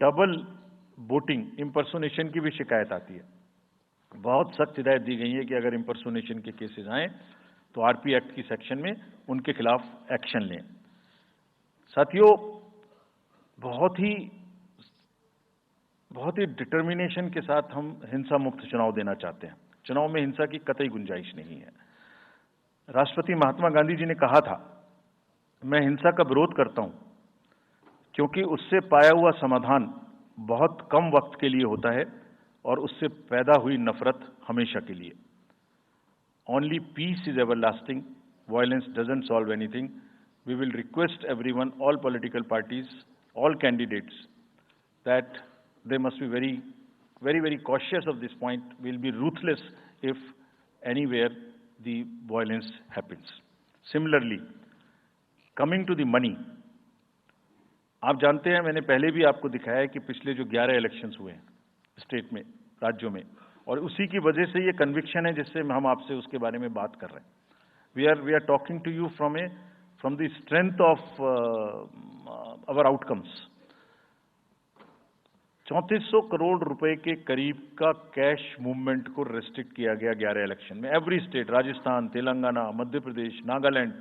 Double voting, impersonation की भी शिकायत आती है। बहुत सख्त हिदायत दी गई है कि अगर इम्पर्सोनेशन के केसेस आए तो आरपी एक्ट की सेक्शन में उनके खिलाफ एक्शन लें। साथियों, बहुत ही डिटर्मिनेशन के साथ हम हिंसा मुक्त चुनाव देना चाहते हैं। चुनाव में हिंसा की कतई गुंजाइश नहीं है। राष्ट्रपति महात्मा गांधी जी ने कहा था, मैं हिंसा का विरोध करता हूं क्योंकि उससे पाया हुआ समाधान बहुत कम वक्त के लिए होता है और उससे पैदा हुई नफरत हमेशा के लिए। Only peace is everlasting, violence doesn't solve anything. We will request everyone, all political parties, all candidates, that they must be very cautious of this point. We'll be ruthless if anywhere the violence happens. Similarly, coming to the money, आप जानते हैं, मैंने पहले भी आपको दिखाया है कि पिछले जो 11 इलेक्शंस हुए हैं स्टेट में, राज्यों में, और उसी की वजह से ये कन्विक्शन है जिससे हम आपसे उसके बारे में बात कर रहे हैं। We are talking to you from the strength of our outcomes. 3400 crore रुपए के करीब का कैश मूवमेंट को रेस्ट्रिक्ट किया गया 11 इलेक्शन में। एवरी स्टेट, राजस्थान, तेलंगाना, मध्य प्रदेश, नागालैंड,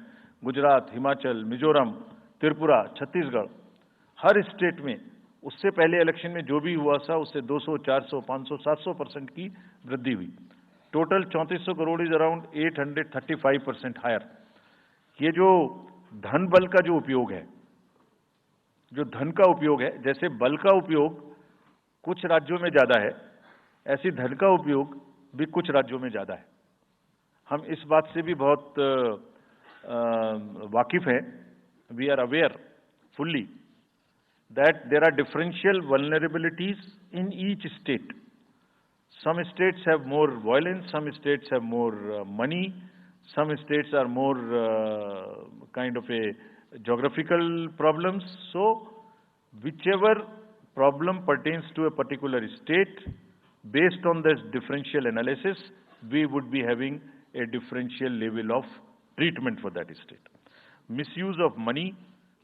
गुजरात, हिमाचल, मिजोरम, त्रिपुरा, छत्तीसगढ़, हर स्टेट में उससे पहले इलेक्शन में जो भी हुआ था उससे 200, 400, 500, 700% की वृद्धि हुई। Total 3400 crore is around 835% higher. ये जो धन बल का जो उपयोग है, जो धन का उपयोग है, जैसे बल का उपयोग कुछ राज्यों में ज्यादा है, ऐसी धन का उपयोग भी कुछ राज्यों में ज्यादा है। हम इस बात से भी बहुत वाकिफ हैं। We are aware fully that there are differential vulnerabilities in each state. Some states have more violence, some states have more money, some states are more kind of a geographical problems. So whichever problem pertains to a particular state, based on this differential analysis, we would be having a differential level of treatment for that state. Misuse of money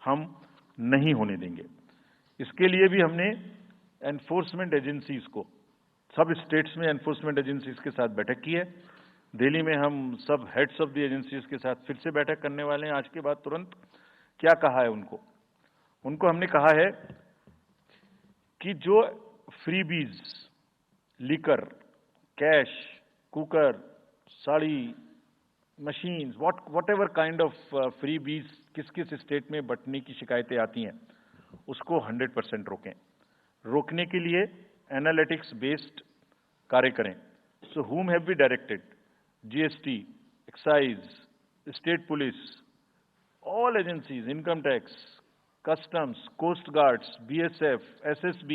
हम नहीं होने देंगे। इसके लिए भी हमने enforcement agencies को, सब स्टेट्स में एनफोर्समेंट एजेंसीज के साथ बैठक की है। दिल्ली में हम सब हेड्स ऑफ द एजेंसीज के साथ फिर से बैठक करने वाले हैं आज के बाद तुरंत। क्या कहा है उनको हमने कहा है कि जो freebies, liquor, cash, cooker, sari, machines, what ever kind of freebies किस किस स्टेट में बंटने की शिकायतें आती हैं, उसको 100% रोकें। रोकने के लिए एनालिटिक्स बेस्ड कार्य करें। सो whom have we directed? GST, excise, state police, all agencies, income tax, customs, coast guards, BSF, SSB,